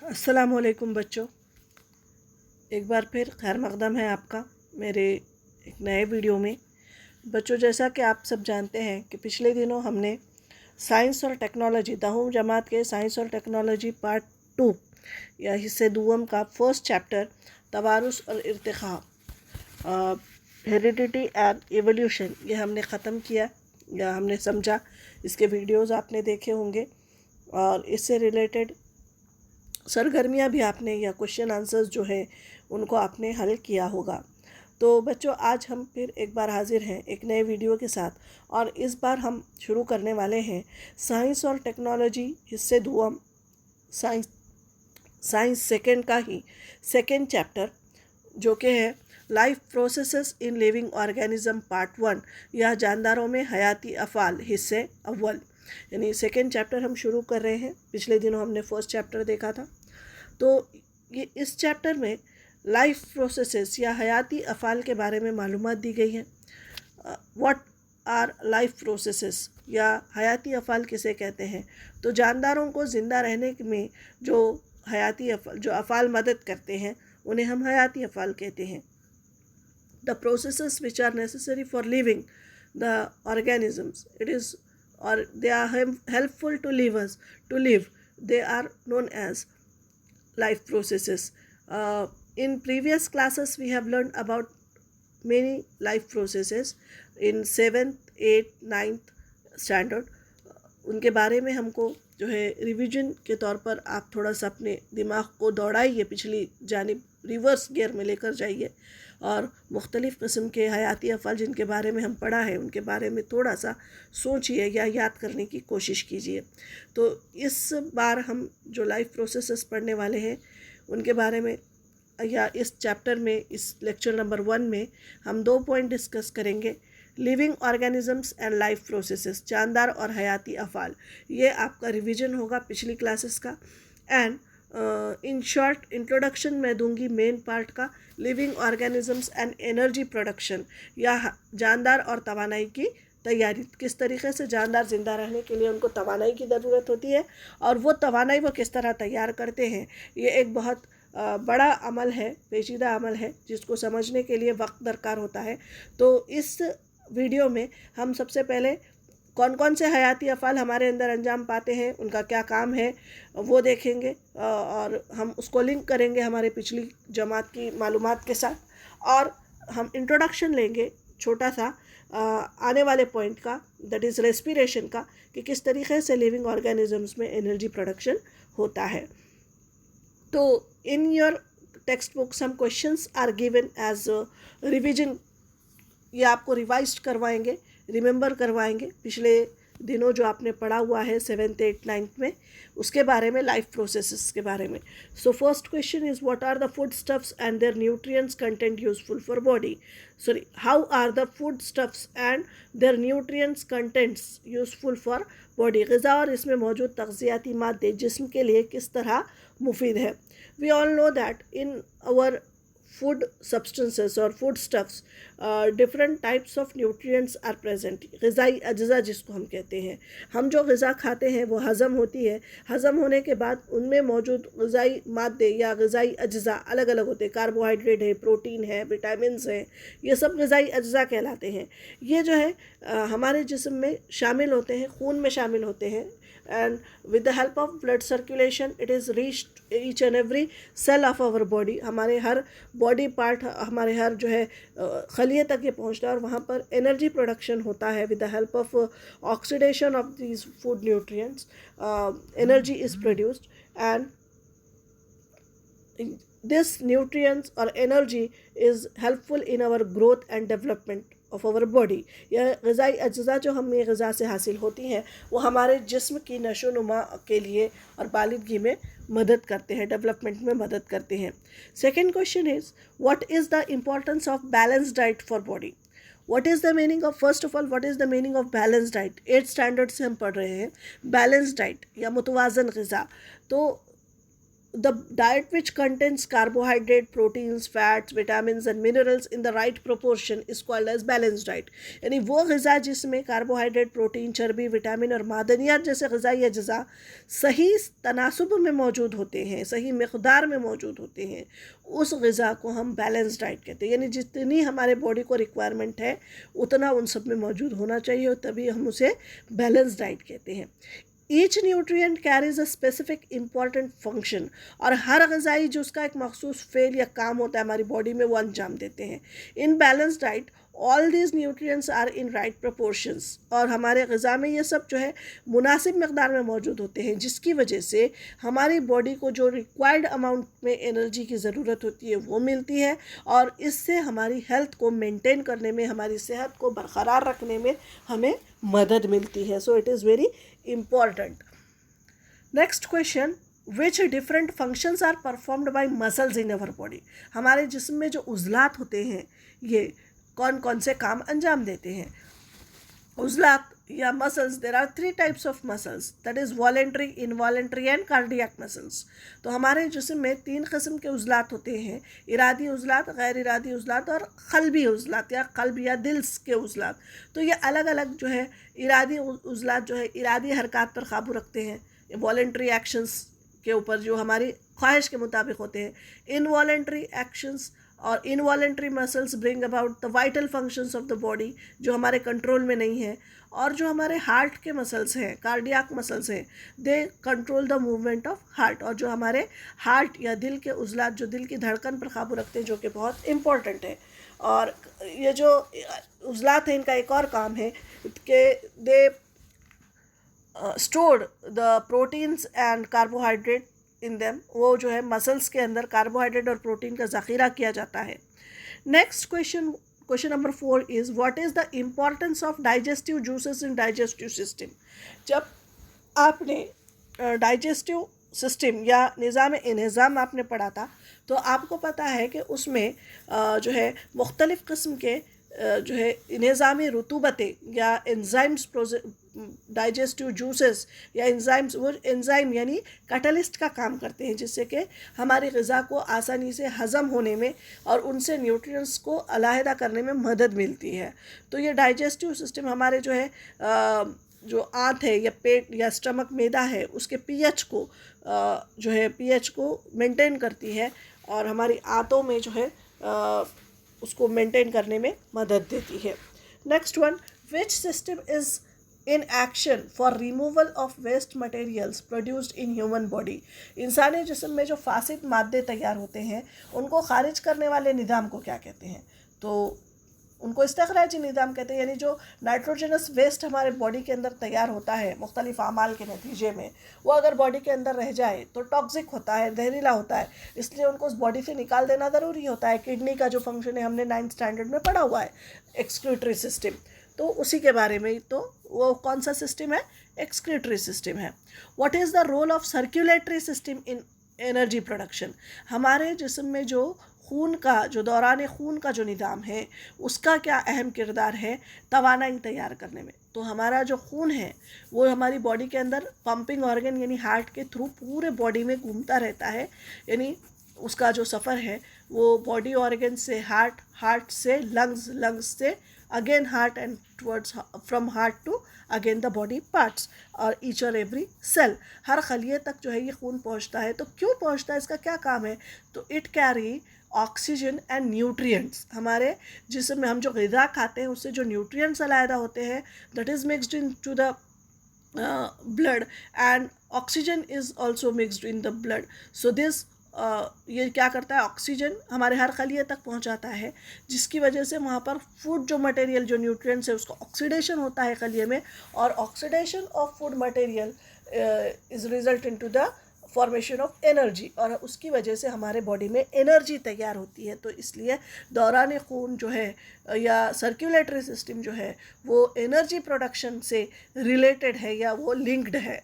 अस्सलामुअलैकुम बच्चों, एक बार फिर खैर मकदम है आपका मेरे एक नए वीडियो में। बच्चों, जैसा कि आप सब जानते हैं कि पिछले दिनों हमने साइंस और टेक्नोलॉजी 10वीं जमात के साइंस और टेक्नोलॉजी पार्ट 2 या हिस्से दूम का फर्स्ट चैप्टर तवारुस और इर्तिखा, हेरिडिटी एंड एवोल्यूशन, ये हमने ख़त्म किया या हमने समझा। इसके वीडियोज़ आपने देखे होंगे और इससे रिलेटेड सरगर्मियाँ भी आपने या क्वेश्चन आंसर्स जो है उनको आपने हल किया होगा। तो बच्चों, आज हम फिर एक बार हाजिर हैं एक नए वीडियो के साथ, और इस बार हम शुरू करने वाले हैं साइंस और टेक्नोलॉजी हिस्से दूम, साइंस सेकेंड का ही सेकेंड चैप्टर, जो कि है life processes in living organism part 1 या जानदारों में हयाती अफ़ाल हिस्से अव्वल, यानी सेकेंड चैप्टर हम शुरू कर रहे हैं। पिछले दिनों हमने फर्स्ट चैप्टर देखा था। तो ये इस चैप्टर में लाइफ प्रोसेसेस या हयाती अफ़ाल के बारे में मालूमात दी गई हैं। व्हाट आर लाइफ प्रोसेसेस या हयाती अफ़ाल किसे कहते हैं? तो जानदारों को ज़िंदा रहने में जो हयाती जो अफ़ाल मदद करते हैं उन्हें हम हयाती अफ़ाल कहते हैं। The processes which are necessary for living the organisms, it is or they are helpful to livers to live, they are known as life processes. In previous classes we have learned about many life processes in 7th 8th 9th standard. उनके बारे में हमको जो है revision के तौर पर आप थोड़ा सा अपने दिमाग को दौड़ाइए, पिछली जानिब रिवर्स गियर में लेकर जाइए और मुख्तलिफ़ किस्म के हयाती अफ़ाल जिनके बारे में हम पढ़ा है उनके बारे में थोड़ा सा सोचिए या याद करने की कोशिश कीजिए। तो इस बार हम जो लाइफ प्रोसेसेस पढ़ने वाले हैं उनके बारे में या इस चैप्टर में, इस लेक्चर नंबर 1 में हम 2 पॉइंट डिस्कस करेंगे। Living organisms and life processes, जानदार और हयाती अफ़ाल, ये आपका रिवीजन होगा पिछली क्लासेस का। एंड इन शॉर्ट इंट्रोडक्शन मैं दूंगी मेन पार्ट का, living organisms and energy production या जानदार और तवानाई की तैयारी, किस तरीके से जानदार ज़िंदा रहने के लिए उनको तवानाई की ज़रूरत होती है और वो तवानाई वो किस तरह तैयार करते हैं। ये एक बहुत बड़ा अमल है, पेचीदा अमल है, जिसको समझने के लिए वक्त दरकार होता है। तो इस वीडियो में हम सबसे पहले कौन कौन से हयाती अफ़ाल हमारे अंदर अंजाम पाते हैं, उनका क्या काम है वो देखेंगे और हम उसको लिंक करेंगे हमारे पिछली जमात की मालूमात के साथ, और हम इंट्रोडक्शन लेंगे छोटा सा आने वाले पॉइंट का, दैट इज़ रेस्पिरेशन का, कि किस तरीके से लिविंग ऑर्गेनिजम्स में एनर्जी प्रोडक्शन होता है। तो इन योर टेक्स्ट बुक्स हम questions are given as revision, ये आपको रिवाइज करवाएंगे, रिमेंबर करवाएंगे पिछले दिनों जो आपने पढ़ा हुआ है 7th 8th 9th में, उसके बारे में, लाइफ प्रोसेसेस के बारे में। So first question is what are the food stuffs and their nutrients content useful for body, sorry how are the food stuffs and their nutrients contents useful for body, ग़िज़ा और इसमें मौजूद तग़ज़ियाती मादे जिस्म के लिए किस तरह मुफीद है। We all know that in our food substances or food stuffs different types of nutrients are present। ग़िज़ाई अज्ज़ा जिसको हम कहते हैं, हम जो ग़िज़ा खाते हैं वो हज़म होती है, हज़म होने के बाद उनमें मौजूद ग़िज़ाई मादे या ग़िज़ाई अज्ज़ा अलग अलग होते हैं। कार्बोहाइड्रेट है, प्रोटीन है, विटामिन्स हैं, ये सब ग़िज़ाई अज्ज़ा कहलाते हैं। ये जो है हमारे जिस्म में शामिल होते हैं, खून में शामिल होते हैं, and with the help of blood circulation it is reached each and every cell of our body। हमारे हर बॉडी पार्ट, हमारे हर जो है खलिए तक ये पहुंचता है और वहाँ पर एनर्जी प्रोडक्शन होता है। with the help of oxidation of these food nutrients energy is produced, and this nutrients or energy is helpful in our growth and development of our body. यह ग़िज़ाई अज्ज़ा जो हमें ग़िज़ा से हासिल होती हैं वो हमारे जिस्म की नशो नुमा के लिए और बालिदगी में मदद करते हैं, डेवलपमेंट में मदद करते हैं। Second question is what is the importance of balance diet for body. What is the meaning of, first of all what is the meaning of balance diet. 8th standard से हम पढ़ रहे हैं बैलेंस डाइट या मुतवाज़न ग़िज़ा। तो the diet which contains carbohydrate, proteins, fats, vitamins and minerals in the right proportion is called as balanced diet. यानी वो ग़िज़ा जिसमें कार्बोहाइड्रेट, प्रोटीन, चर्बी, विटामिन और मादनियात जैसे ग़िज़ाई अज्जा सही तनासुब में मौजूद होते हैं, सही मकदार में मौजूद होते हैं, उस ग़िज़ा को हम बैलेंस डाइट कहते हैं। यानी जितनी हमारे बॉडी को रिक्वायरमेंट है उतना उन सब में मौजूद होना चाहिए और तभी हम उसे बैलेंस डाइट कहते हैं। Each nutrient carries a specific important function, और हर ग़िज़ाई जो उसका एक मखसूस फेल या काम होता है हमारी बॉडी में वो अंजाम देते हैं। In balance diet all these nutrients are in right proportions, और हमारे ग़िज़ा में ये सब जो है मुनासिब मकदार में मौजूद होते हैं, जिसकी वजह से हमारी बॉडी को जो रिक्वायर्ड अमाउंट में एनर्जी की ज़रूरत होती है वो मिलती है, और इससे हमारी हेल्थ को मेंटेन करने में, हमारी सेहत को बरकरार रखने में हमें मदद मिलती है। So it is very important. Next question, which different functions are performed by muscles in our body? हमारे जिस्म में जो उज़लात होते हैं ये कौन कौन से काम अंजाम देते हैं? उज़लात या muscles, there are 3 types of muscles, that is voluntary, involuntary and cardiac muscles. तो हमारे जिस्म में 3 किस्म के उज़लात होते हैं, इरादी उज़लात, गैर इरादी उज़लात और क़ल्बी उज़लात या क़ल्ब या दिल के उज़लात। तो ये अलग अलग जो है इरादी उज़लात जो है इरादी हरकत पर काबू रखते हैं, वॉलेंट्री एक्शंस के ऊपर जो हमारी ख्वाहिश के मुताबिक होते हैं। इनवॉलेंट्री एक्शंस और involuntary muscles bring about the vital functions of the body, जो हमारे कंट्रोल में नहीं है। और जो हमारे हार्ट के मसल्स हैं, कार्डियाक मसल्स हैं, they control the movement of heart, और जो हमारे हार्ट या दिल के उज़लात जो दिल की धड़कन पर काबू रखते हैं, जो कि बहुत इम्पॉर्टेंट है। और ये जो उज़लात हैं इनका एक और काम है कि they stored the proteins and carbohydrate in them, वो जो है मसल्स के अंदर कार्बोहाइड्रेट और प्रोटीन का ज़ख़ीरा किया जाता है। Next question, question number 4 is what is the importance of digestive juices in digestive system? जब आपने डाइजेस्टिव सिस्टम या निज़ाम इंहिज़ाम आपने पढ़ा था तो आपको पता है कि उसमें जो है मुख्तलिफ़ किस्म के जो है इंहिज़ामी रुतूबतें या एंजाइम्स, डाइजेस्टिव जूसेस या एंजाइम्स, वो एंजाइम यानी कैटलिस्ट का काम करते हैं, जिससे कि हमारी ग़िज़ा को आसानी से हज़म होने में और उनसे न्यूट्रिएंट्स को अलहदा करने में मदद मिलती है। तो ये डाइजेस्टिव सिस्टम हमारे जो है जो आंत है या पेट या स्टमक, मैदा है, उसके पीएच को जो है पीएच को मेंटेन करती है और हमारी आंतों में जो है उसको मेंटेन करने में मदद देती है। Next one, which system is in action for removal of waste materials produced in human body? इंसानी जिस्म में जो फासिद मादे तैयार होते हैं उनको खारिज करने वाले निज़ाम को क्या कहते हैं? तो उनको इस्तिखराजी निज़ाम कहते हैं। यानी जो नाइट्रोजनस वेस्ट हमारे बॉडी के अंदर तैयार होता है मुख्तलिफ़ आमाल के नतीजे में, वो अगर बॉडी के अंदर रह जाए तो टॉक्सिक होता है, जहरीला होता है, इसलिए उनको उस बॉडी से निकाल देना ज़रूरी होता है। किडनी का जो फंक्शन है हमने 9th स्टैंडर्ड में पढ़ा हुआ है, एक्सक्रीटरी सिस्टम, तो उसी के बारे में। तो वो कौन सा सिस्टम है? एक्सक्रीटरी सिस्टम है। What is the role of circulatory system in energy production? हमारे जिस्म में जो खून का, जो दौरान खून का जो निज़ाम है, उसका क्या अहम किरदार है तवानाई तैयार करने में? तो हमारा जो खून है वो हमारी बॉडी के अंदर पंपिंग ऑर्गन यानी हार्ट के थ्रू पूरे बॉडी में घूमता रहता है। यानी उसका जो सफ़र है वो बॉडी ऑर्गन से हार्ट, हार्ट से लंग्स, लंग्स से again heart and towards, from heart to again the body parts और ईच और एवरी सेल, हर खलिए तक जो है ये खून पहुंचता है। तो क्यों पहुंचता है, इसका क्या काम है? तो it carry oxygen and nutrients. हमारे जिसमें हम जो ग़िज़ा खाते हैं उससे जो न्यूट्रिएंट्स अलहदा होते हैं, that is mixed in to the blood and oxygen is also mixed in the blood. So this ये क्या करता है, ऑक्सीजन हमारे हर खलिए तक पहुंचाता है, जिसकी वजह से वहाँ पर फूड जो मटेरियल, जो न्यूट्रिएंट्स है, उसका ऑक्सीडेशन होता है खलिए में, और oxidation of food material is result in to the formation of energy, और उसकी वजह से हमारे बॉडी में एनर्जी तैयार होती है। तो इसलिए दौरान खून जो है या सर्कुलेटरी सिस्टम जो है वो एनर्जी प्रोडक्शन से रिलेटेड है या वो लिंक्ड है।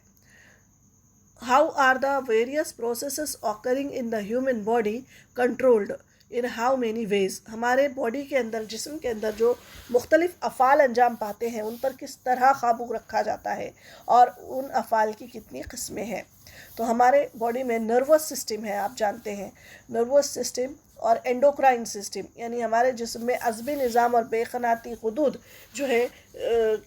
How are the various processes occurring in the human body controlled in how many ways? हमारे बॉडी के अंदर, जिस्म के अंदर जो मुख्तलिफ़ अफ़ाल अंजाम पाते हैं उन पर किस तरह काबू रखा जाता है और उन अफ़ाल की कितनी किस्में हैं? तो हमारे बॉडी में नर्वस सिस्टम है, आप जानते हैं, नर्वस सिस्टम और एंडोक्राइन सिस्टम, यानी हमारे जिस्म में अज़बी निज़ाम और बेखनाती हुदूद जो है,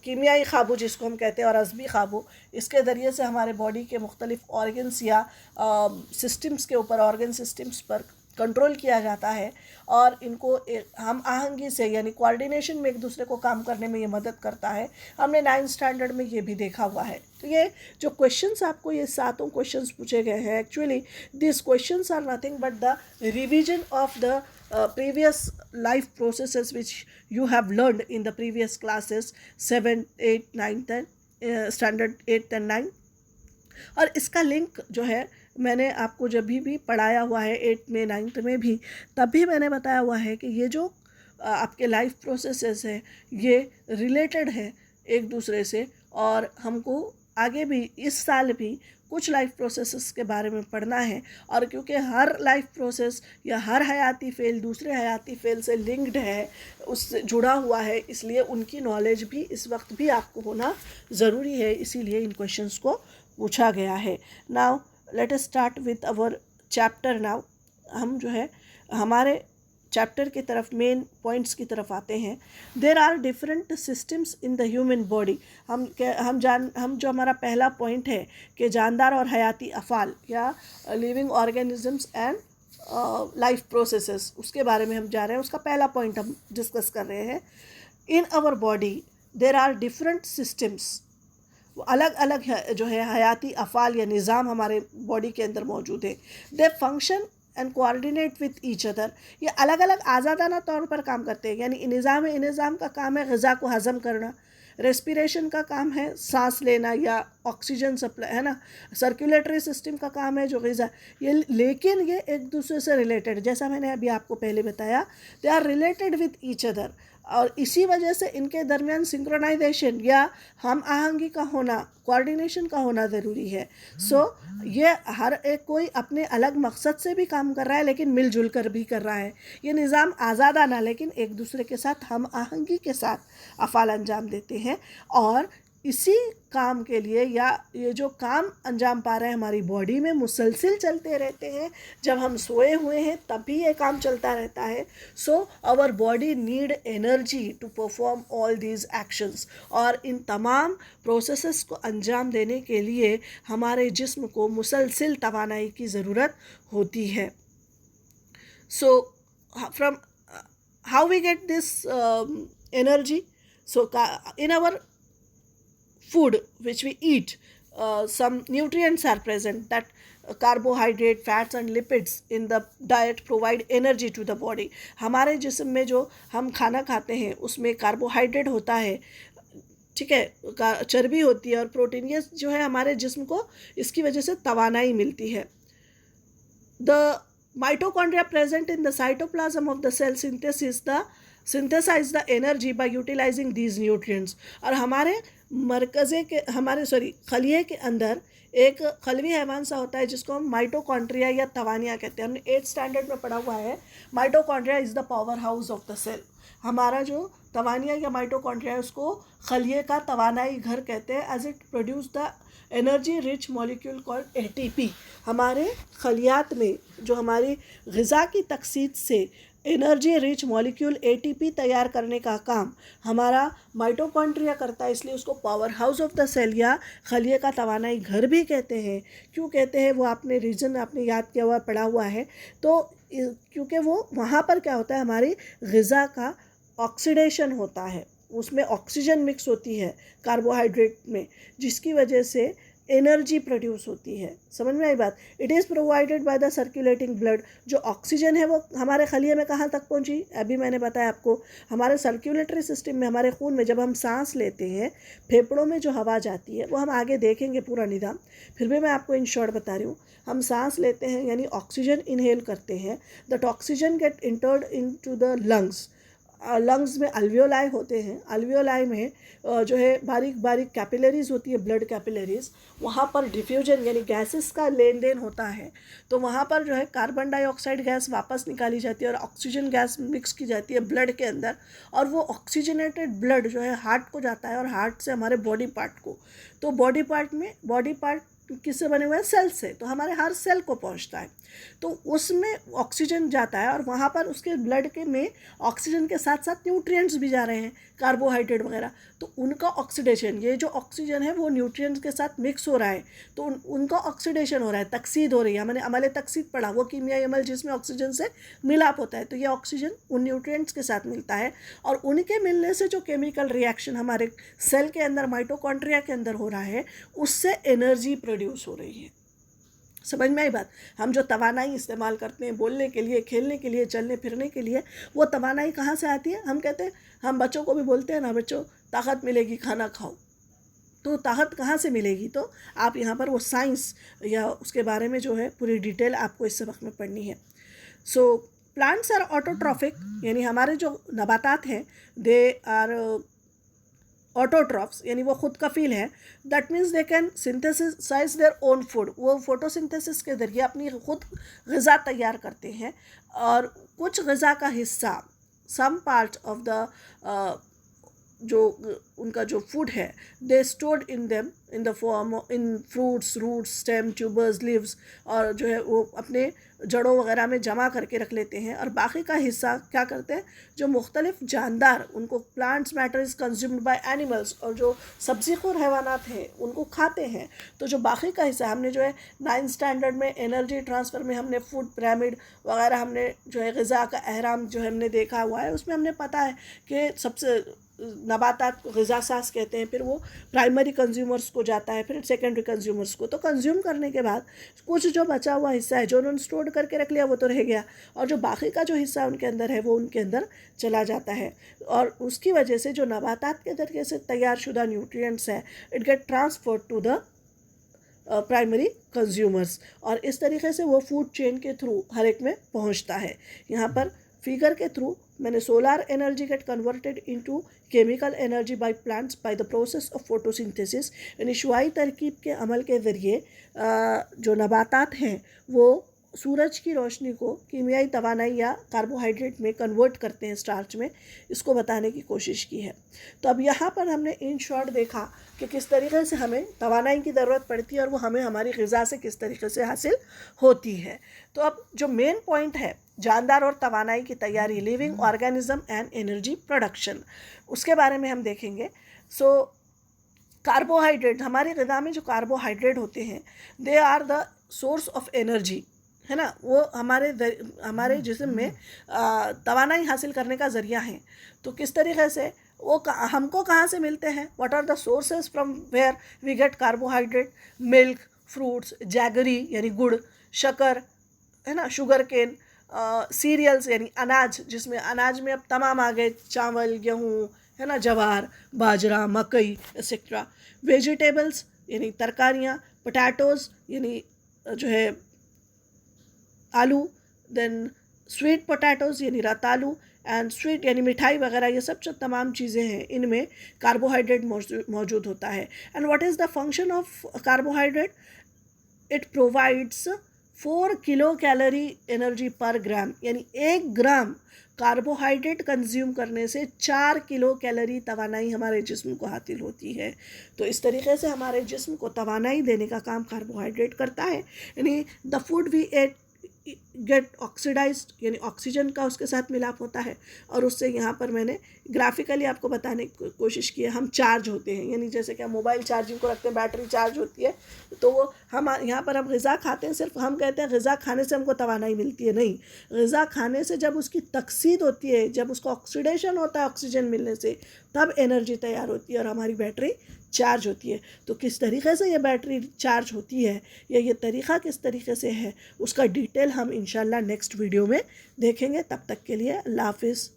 कीमियाई क़ाबू जिसको हम कहते हैं, और अज़बी क़ाबू, इसके ज़रिए से हमारे बॉडी के मुख्तलिफ़ ऑर्गन्स या सिस्टम्स के ऊपर, ऑर्गन सिस्टम्स पर कंट्रोल किया जाता है, और इनको हम आहंगी से यानी कोऑर्डिनेशन में एक दूसरे को काम करने में ये मदद करता है। हमने 9th स्टैंडर्ड में ये भी देखा हुआ है। तो ये जो क्वेश्चंस आपको ये 7 क्वेश्चंस पूछे गए हैं, actually this questions are nothing but the revision of the previous life processes which you have learned in the previous classes 7th 8th 9th and standard 8th and 9th। और इसका link जो है मैंने आपको जब भी पढ़ाया हुआ है 8th में 9th में भी, तब भी मैंने बताया हुआ है कि ये जो आपके लाइफ प्रोसेसेस है ये रिलेटेड है एक दूसरे से, और हमको आगे भी इस साल भी कुछ लाइफ प्रोसेसेस के बारे में पढ़ना है। और क्योंकि हर लाइफ प्रोसेस या हर हयाती फ़ेल दूसरे हयाती फ़ेल से लिंक्ड है, उससे जुड़ा हुआ है, इसलिए उनकी नॉलेज भी इस वक्त भी आपको होना ज़रूरी है, इसीलिए इन क्वेश्चंस को पूछा गया है। Now let us start with our chapter. Now हम जो है हमारे चैप्टर की तरफ, मेन पॉइंट्स की तरफ आते हैं। There are different systems in the human body. हम जो हमारा पहला पॉइंट है कि जानदार और हयाती अफ़ाल या living organisms and life processes, उसके बारे में हम जा रहे हैं। उसका पहला पॉइंट हम डिस्कस कर रहे हैं। In our body there are different systems, अलग अलग जो है हयाती अफ़ाल या निज़ाम हमारे बॉडी के अंदर मौजूद है। They function and coordinate with each other. ये अलग अलग आज़ादाना तौर पर काम करते हैं, यानी निज़ाम का काम है ग़िज़ा को हज़म करना, रेस्पिरेशन का काम है सांस लेना या ऑक्सीजन सप्लाई, है ना, सर्कुलेटरी सिस्टम का काम है जो ग़िज़ा, ये, लेकिन ये एक दूसरे से रिलेटेड, जैसा मैंने अभी आपको पहले बताया, they are related with each other, और इसी वजह से इनके दरमियान सिंक्रोनाइजेशन या हम आहंगी का होना, कोऑर्डिनेशन का होना ज़रूरी है। सो ये हर एक कोई अपने अलग मकसद से भी काम कर रहा है, लेकिन मिलजुल कर भी कर रहा है। ये निज़ाम आज़ादाना लेकिन एक दूसरे के साथ हम आहंगी के साथ अफ़ाल अंजाम देते हैं, और इसी काम के लिए या ये जो काम अंजाम पा रहे हैं हमारी बॉडी में मुसलसिल चलते रहते हैं। जब हम सोए हुए हैं तब भी ये काम चलता रहता है। So our body need energy to perform all these actions, और इन तमाम प्रोसेसेस को अंजाम देने के लिए हमारे जिस्म को मुसलसिल तवानाई की ज़रूरत होती है। So from how we get this energy? So in our food which we eat, some nutrients are present, that carbohydrate, fats and lipids in the diet provide energy to the body। हमारे जिस्म में जो हम खाना खाते हैं उसमें carbohydrate होता है, ठीक है, चर्बी होती है और प्रोटीन, ये जो है हमारे जिस्म को इसकी वजह से तवानाई मिलती है। The mitochondria present in the cytoplasm of the cell synthesize the energy by utilizing these nutrients। और हमारे खलिए के अंदर एक खलवी हैवान सा होता है जिसको हम माइटोकॉन्ड्रिया या तवानिया कहते हैं। हमने 8th स्टैंडर्ड में पढ़ा हुआ है, mitochondria is the power house of the cell. हमारा जो तवानिया या माइटोकॉन्ड्रिया है उसको खलिए का तवानाई घर कहते हैं, as it produce the energy rich molecule called ATP। हमारे खलियात में जो हमारी ग़िज़ा की तकसीद से एनर्जी रिच मॉलिक्यूल ATP तैयार करने का काम हमारा माइटोकॉन्ड्रिया करता है, इसलिए उसको power house of the cell या खलिए का तवानाई घर भी कहते हैं। क्यों कहते हैं वो आपने रीज़न आपने याद किया हुआ, पढ़ा हुआ है, तो क्योंकि वो वहाँ पर क्या होता है, हमारी ग़िज़ा का ऑक्सीडेशन होता है, उसमें ऑक्सीजन मिक्स होती है कार्बोहाइड्रेट में, जिसकी वजह से एनर्जी प्रोड्यूस होती है। समझ में आई बात? It is provided by the circulating blood. जो ऑक्सीजन है वो हमारे खलिए में कहाँ तक पहुँची, अभी मैंने बताया आपको, हमारे सर्कुलेटरी सिस्टम में, हमारे खून में। जब हम सांस लेते हैं, फेफड़ों में जो हवा जाती है, वो हम आगे देखेंगे पूरा निज़ाम, फिर भी मैं आपको इन शॉर्ट बता रही हूँ। हम सांस लेते हैं यानी ऑक्सीजन इनहेल करते हैं, that oxygen get entered in to the lungs. Lungs में अल्वियोलाई होते हैं, अल्वियोलाई में जो है बारीक बारीक कैपिलरीज होती है, ब्लड कैपिलरीज, वहाँ पर डिफ्यूजन यानी गैसेस का लेन देन होता है। तो वहाँ पर जो है कार्बन डाइऑक्साइड गैस वापस निकाली जाती है और ऑक्सीजन गैस मिक्स की जाती है ब्लड के अंदर, और वो ऑक्सीजनेटेड ब्लड जो है हार्ट को जाता है और हार्ट से हमारे बॉडी पार्ट को। तो बॉडी पार्ट किससे बने हुए हैं? सेल से। तो हमारे हर सेल को पहुंचता है, तो उसमें ऑक्सीजन जाता है और वहाँ पर उसके ब्लड के में ऑक्सीजन के साथ साथ न्यूट्रिएंट्स भी जा रहे हैं, कार्बोहाइड्रेट वगैरह। तो उनका ऑक्सीडेशन, ये जो ऑक्सीजन है वो न्यूट्रिएंट्स के साथ मिक्स हो रहा है, तो उनका ऑक्सीडेशन हो रहा है, तकसीद हो रही है। मैंने अमल तकसीद पढ़ा, वो कीमियाई अमल जिसमें ऑक्सीजन से मिलाप होता है। तो ये ऑक्सीजन उन न्यूट्रिएंट्स के साथ मिलता है और उनके मिलने से जो केमिकल रिएक्शन हमारे सेल के अंदर, माइटोकॉन्ड्रिया के अंदर हो रहा है, उससे एनर्जी प्रोड्यूस हो रही है। समझ में आई बात? हम जो तवानाई इस्तेमाल करते हैं बोलने के लिए, खेलने के लिए, चलने फिरने के लिए, वो तवानाई कहाँ से आती है? हम कहते हैं, हम बच्चों को भी बोलते हैं ना, बच्चों ताकत मिलेगी खाना खाओ। तो ताकत कहाँ से मिलेगी? तो आप यहाँ पर वो साइंस या उसके बारे में जो है पूरी डिटेल आपको इस सबक में पढ़नी है। सो प्लांट्स आर ऑटोट्रॉफिक, यानी हमारे जो नबातात हैं दे आर ऑटोट्रॉफ्स, यानी वो खुद कफील है। That means they can synthesize their own food, वो फोटोसिंथेसिस के ज़रिए अपनी खुद ग़िज़ा तैयार करते हैं। और कुछ ग़िज़ा का हिस्सा, सम पार्ट ऑफ द जो उनका जो फूड है, they stored in them in the form in fruits, roots, stem, tubers, leaves, और जो है वो अपने जड़ों वगैरह में जमा करके रख लेते हैं। और बाकी का हिस्सा क्या करते हैं? जो मुख्तलिफ जानदार, उनको plants matter is consumed by animals, और जो सब्ज़ीखोर हैवानात हैं उनको खाते हैं। तो जो बाकी का हिस्सा हमने जो है 9th स्टैंडर्ड में एनर्जी ट्रांसफ़र में हमने फूड पिरामिड वगैरह हमने जो है ग़िज़ा का अहराम जो है हमने देखा हुआ है, उसमें हमने पता है कि सबसे नबातात को ग़िज़ा साज़ कहते हैं, फिर वो प्राइमरी कंज्यूमर्स को जाता है, फिर सेकेंडरी कंज्यूमर्स को। तो कंज्यूम करने के बाद कुछ जो बचा हुआ हिस्सा है, जो उन्होंने स्टोर करके रख लिया वो तो रह गया, और जो बाकी का जो हिस्सा उनके अंदर है वो उनके अंदर चला जाता है। और उसकी वजह से जो नबातात के ज़रिए से तैयार शुदा न्यूट्रिएंट्स है, it get transferred to the primary consumers, और इस तरीके से वो फूड चेन के थ्रू हर एक में पहुंचता है। यहाँ पर फिगर के थ्रू मैंने solar energy get converted into chemical energy by plants by the process of photosynthesis, यानी शुआई तरकीब के अमल के ज़रिए जो नबातात हैं वो सूरज की रोशनी को कीमियाई तवानाई या कार्बोहाइड्रेट में कन्वर्ट करते हैं, स्टार्च में, इसको बताने की कोशिश की है। तो अब यहाँ पर हमने इन शॉर्ट देखा कि किस तरीके से हमें तवानाई की ज़रूरत पड़ती है और वो हमें हमारी ग़िज़ा से किस तरीके से हासिल होती है। तो अब जो मेन पॉइंट है जानदार और तवानाई की तैयारी, living organism and energy production, उसके बारे में हम देखेंगे। सो कार्बोहाइड्रेट, हमारी ग़िज़ा में जो कार्बोहाइड्रेट होते हैं they are the source of energy, है ना, वो हमारे जिस्म में तवानाई हासिल करने का ज़रिया है। तो किस तरीके से वो हमको कहाँ से मिलते हैं? What are the sources from where we get carbohydrate? Milk, fruits, jaggery यानी गुड़, शक्कर, है ना, शुगर केन, सीरियल्स यानी अनाज, जिसमें अनाज में अब तमाम आ गए, चावल, गेहूँ, है ना, ज्वार, बाजरा, मकई एक्सेट्रा। वेजिटेबल्स यानी तरकारियाँ, पोटैटोज़ यानी जो है आलू, देन स्वीट पोटैटोज़ यानी रतालू, एंड स्वीट यानी मिठाई वगैरह, ये सब जो तमाम चीज़ें हैं इनमें कार्बोहाइड्रेट मौजूद होता है। And what is the function of carbohydrate? It provides 4 kilo calorie energy पर ग्राम, यानी 1 ग्राम कार्बोहाइड्रेट कंज्यूम करने से 4 किलो कैलोरी तवानाई हमारे जिस्म को हासिल होती है। तो इस तरीके से हमारे जिस्म को तवानाई देने का काम कार्बोहाइड्रेट करता है। यानी the food we ate get oxidized, यानी ऑक्सीजन का उसके साथ मिलाप होता है, और उससे यहाँ पर मैंने ग्राफिकली आपको बताने की कोशिश की है। हम चार्ज होते हैं, यानी जैसे कि हम मोबाइल चार्जिंग को रखते हैं, बैटरी चार्ज होती है, तो वो हम यहाँ पर हम ग़िज़ा खाते हैं, सिर्फ हम कहते हैं ग़िज़ा खाने से हमको तवानाई मिलती है, नहीं। ग़िज़ा खाने से जब उसकी तकसीद होती है, जब उसका ऑक्सीडेशन होता है ऑक्सीजन मिलने से, तब एनर्जी तैयार होती है और हमारी बैटरी चार्ज होती है। तो किस तरीके से ये बैटरी चार्ज होती है या ये तरीक़ा किस तरीके से है, उसका डिटेल हम इंशाल्लाह नेक्स्ट वीडियो में देखेंगे। तब तक के लिए अल्लाह हाफ़िज़।